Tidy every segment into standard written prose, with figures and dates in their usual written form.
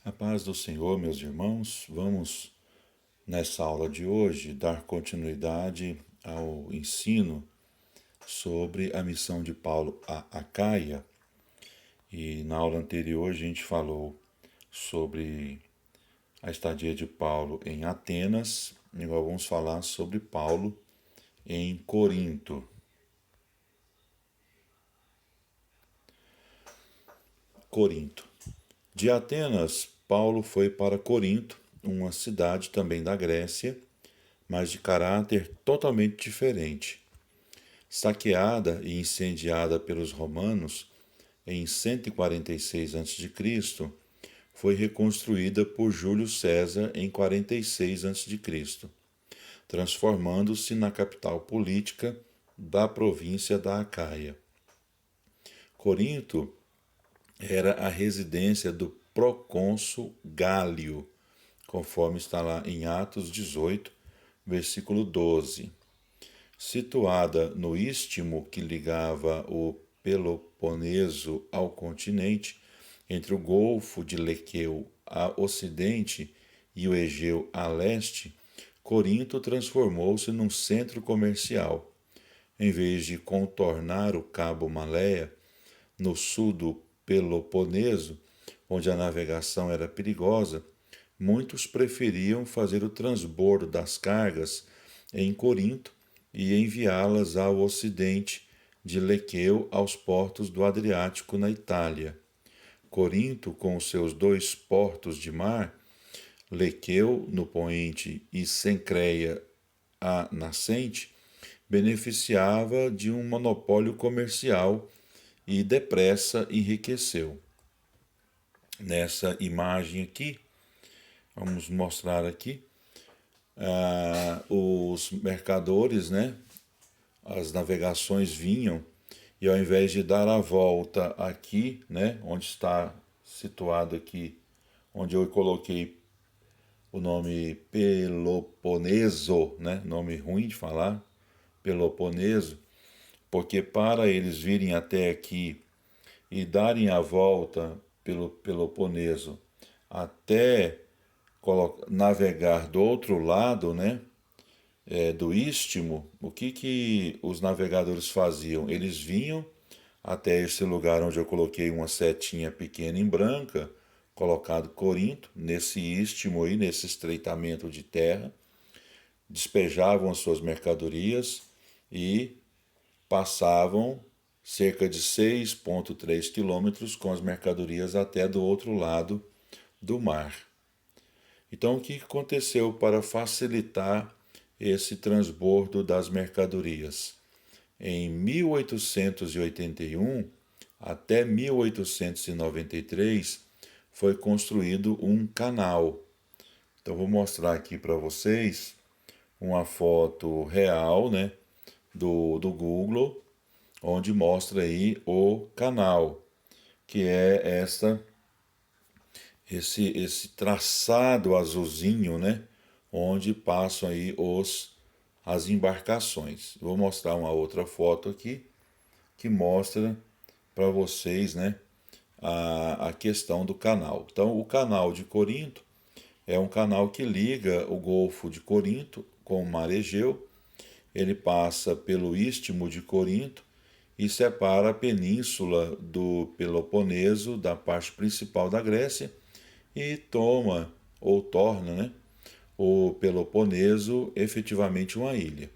A paz do Senhor, meus irmãos, vamos nessa aula de hoje dar continuidade ao ensino sobre a missão de Paulo a Acaia. E na aula anterior a gente falou sobre a estadia de Paulo em Atenas, e agora vamos falar sobre Paulo em Corinto. Corinto. De Atenas, Paulo foi para Corinto, uma cidade também da Grécia, mas de caráter totalmente diferente. Saqueada e incendiada pelos romanos em 146 a.C., foi reconstruída por Júlio César em 46 a.C., transformando-se na capital política da província da Acaia. Corinto era a residência do procônsul Gálio, conforme está lá em Atos 18, versículo 12. Situada no istmo que ligava o Peloponeso ao continente, entre o Golfo de Lequeu a ocidente e o Egeu a leste, Corinto transformou-se num centro comercial. Em vez de contornar o Cabo Maléia, no sul do Peloponeso, onde a navegação era perigosa, muitos preferiam fazer o transbordo das cargas em Corinto e enviá-las ao ocidente de Lequeu aos portos do Adriático na Itália. Corinto, com os seus dois portos de mar, Lequeu no poente e Cencreia a nascente, beneficiava de um monopólio comercial e depressa enriqueceu. Nessa imagem aqui, vamos mostrar aqui, os mercadores, né? As navegações vinham e ao invés de dar a volta aqui, né? Onde está situado aqui, onde eu coloquei o nome Peloponeso, né? Nome ruim de falar, Peloponeso, porque para eles virem até aqui e darem a volta pelo Peloponeso até navegar do outro lado, né, do istmo, o que os navegadores faziam? Eles vinham até esse lugar onde eu coloquei uma setinha pequena em branca, colocado Corinto, nesse istmo aí, nesse estreitamento de terra, despejavam as suas mercadorias e passavam cerca de 6,3 quilômetros com as mercadorias até do outro lado do mar. Então, o que aconteceu para facilitar esse transbordo das mercadorias? Em 1881 até 1893 foi construído um canal. Então, vou mostrar aqui para vocês uma foto real, né, do Google, onde mostra aí o canal, que é esse traçado azulzinho, né, onde passam aí as embarcações. Vou mostrar uma outra foto aqui que mostra para vocês, né, a questão do canal. Então, o canal de Corinto é um canal que liga o Golfo de Corinto com o Mar Egeu. Ele passa pelo Istmo de Corinto e separa a península do Peloponeso da parte principal da Grécia e toma, ou torna, né, o Peloponeso efetivamente uma ilha.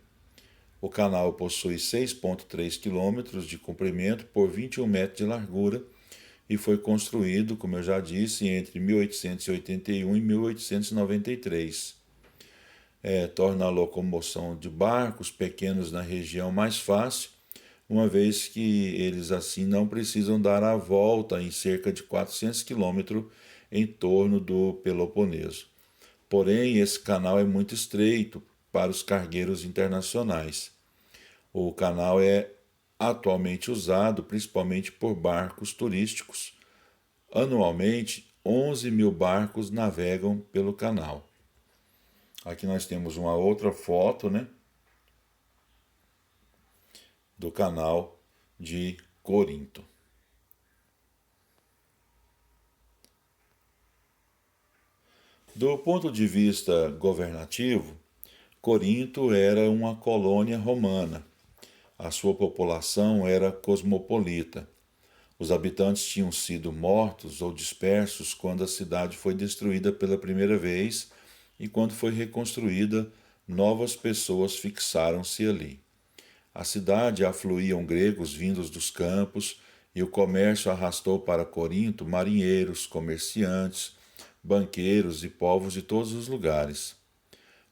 O canal possui 6,3 quilômetros de comprimento por 21 metros de largura e foi construído, como eu já disse, entre 1881 e 1893. Torna a locomoção de barcos pequenos na região mais fácil, uma vez que eles assim não precisam dar a volta em cerca de 400 quilômetros em torno do Peloponeso. Porém, esse canal é muito estreito para os cargueiros internacionais. O canal é atualmente usado principalmente por barcos turísticos. Anualmente, 11 mil barcos navegam pelo canal. Aqui nós temos uma outra foto, né, do canal de Corinto. Do ponto de vista governativo, Corinto era uma colônia romana. A sua população era cosmopolita. Os habitantes tinham sido mortos ou dispersos quando a cidade foi destruída pela primeira vez e quando foi reconstruída, novas pessoas fixaram-se ali. A cidade afluíam gregos vindos dos campos e o comércio arrastou para Corinto marinheiros, comerciantes, banqueiros e povos de todos os lugares.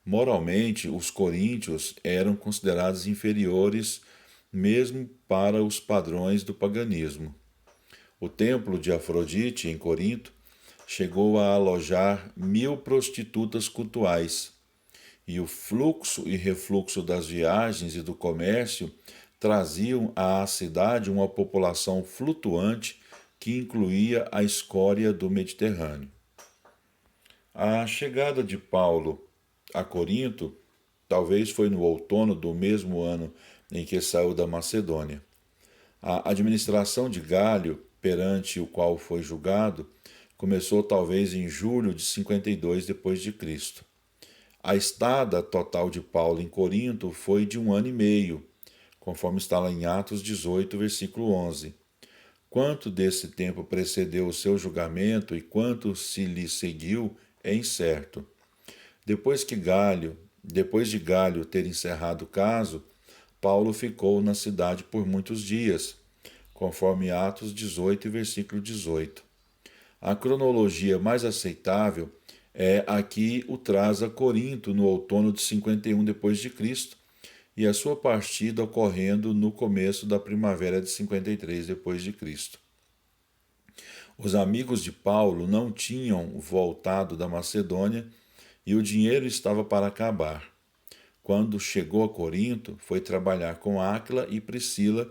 Moralmente, os coríntios eram considerados inferiores mesmo para os padrões do paganismo. O templo de Afrodite, em Corinto, chegou a alojar 1.000 prostitutas cultuais, e o fluxo e refluxo das viagens e do comércio traziam à cidade uma população flutuante que incluía a escória do Mediterrâneo. A chegada de Paulo a Corinto talvez foi no outono do mesmo ano em que saiu da Macedônia. A administração de Gálio, perante o qual foi julgado, começou talvez em julho de 52 depois de Cristo. A estada total de Paulo em Corinto foi de 1 ano e meio, conforme está lá em Atos 18, versículo 11. Quanto desse tempo precedeu o seu julgamento e quanto se lhe seguiu é incerto. Depois de Gálio ter encerrado o caso, Paulo ficou na cidade por muitos dias, conforme Atos 18, versículo 18. A cronologia mais aceitável é a que o traz a Corinto no outono de 51 depois de Cristo e a sua partida ocorrendo no começo da primavera de 53 depois de Cristo. Os amigos de Paulo não tinham voltado da Macedônia e o dinheiro estava para acabar. Quando chegou a Corinto, foi trabalhar com Áquila e Priscila,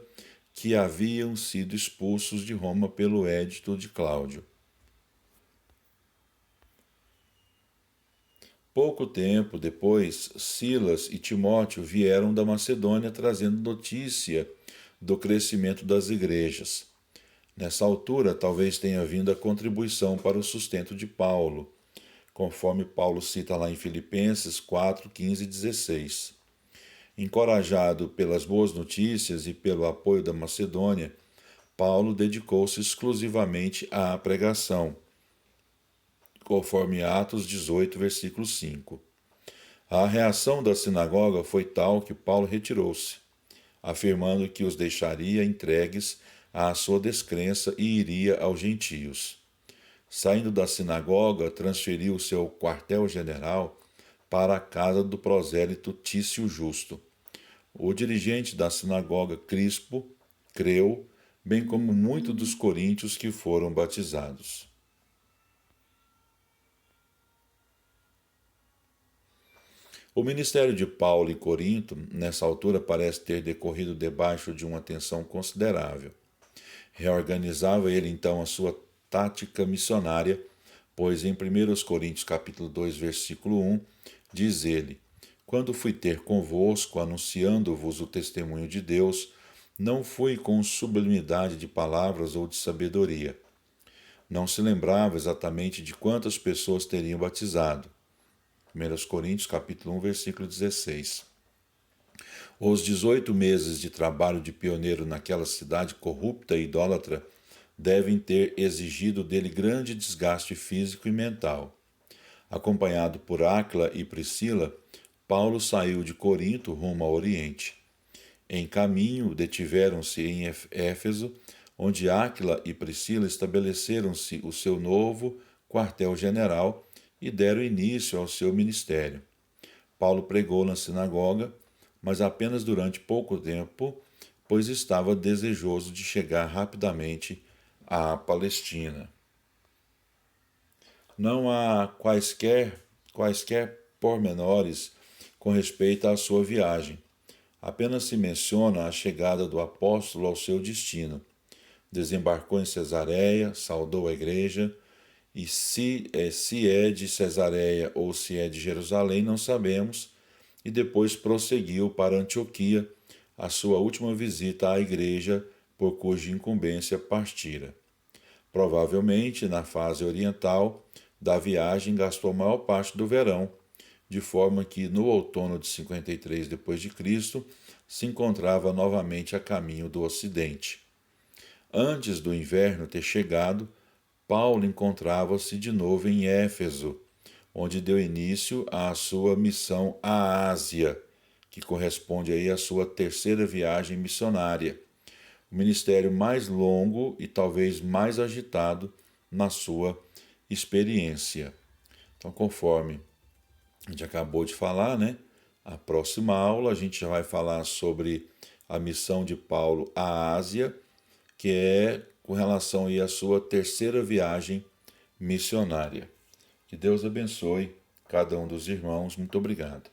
que haviam sido expulsos de Roma pelo édito de Cláudio. Pouco tempo depois, Silas e Timóteo vieram da Macedônia trazendo notícia do crescimento das igrejas. Nessa altura, talvez tenha vindo a contribuição para o sustento de Paulo, conforme Paulo cita lá em Filipenses 4, 15 e 16. Encorajado pelas boas notícias e pelo apoio da Macedônia, Paulo dedicou-se exclusivamente à pregação, conforme Atos 18, versículo 5. A reação da sinagoga foi tal que Paulo retirou-se, afirmando que os deixaria entregues à sua descrença e iria aos gentios. Saindo da sinagoga, transferiu seu quartel-general para a casa do prosélito Tício Justo. O dirigente da sinagoga, Crispo, creu, bem como muitos dos coríntios que foram batizados. O ministério de Paulo em Corinto, nessa altura, parece ter decorrido debaixo de uma tensão considerável. Reorganizava ele então a sua tática missionária, pois em 1 Coríntios capítulo 2, versículo 1, diz ele: Quando fui ter convosco, anunciando-vos o testemunho de Deus, não fui com sublimidade de palavras ou de sabedoria. Não se lembrava exatamente de quantas pessoas teriam batizado. 1 Coríntios capítulo 1, versículo 16. Os 18 meses de trabalho de pioneiro naquela cidade corrupta e idólatra devem ter exigido dele grande desgaste físico e mental. Acompanhado por Áquila e Priscila, Paulo saiu de Corinto rumo ao Oriente. Em caminho, detiveram-se em Éfeso, onde Áquila e Priscila estabeleceram-se o seu novo quartel-general e deram início ao seu ministério. Paulo pregou na sinagoga, mas apenas durante pouco tempo, pois estava desejoso de chegar rapidamente à Palestina. Não há quaisquer pormenores com respeito à sua viagem. Apenas se menciona a chegada do apóstolo ao seu destino. Desembarcou em Cesareia, saudou a igreja, e se é de Cesareia ou se é de Jerusalém, não sabemos, e depois prosseguiu para Antioquia, a sua última visita à igreja, por cuja incumbência partira. Provavelmente, na fase oriental, da viagem gastou a maior parte do verão, de forma que no outono de 53 d.C. se encontrava novamente a caminho do Ocidente. Antes do inverno ter chegado, Paulo encontrava-se de novo em Éfeso, onde deu início à sua missão à Ásia, que corresponde aí à sua terceira viagem missionária, o ministério mais longo e talvez mais agitado na sua experiência. Então, conforme a gente acabou de falar, né? A próxima aula a gente já vai falar sobre a missão de Paulo à Ásia, que é com relação aí à sua terceira viagem missionária. Que Deus abençoe cada um dos irmãos. Muito obrigado.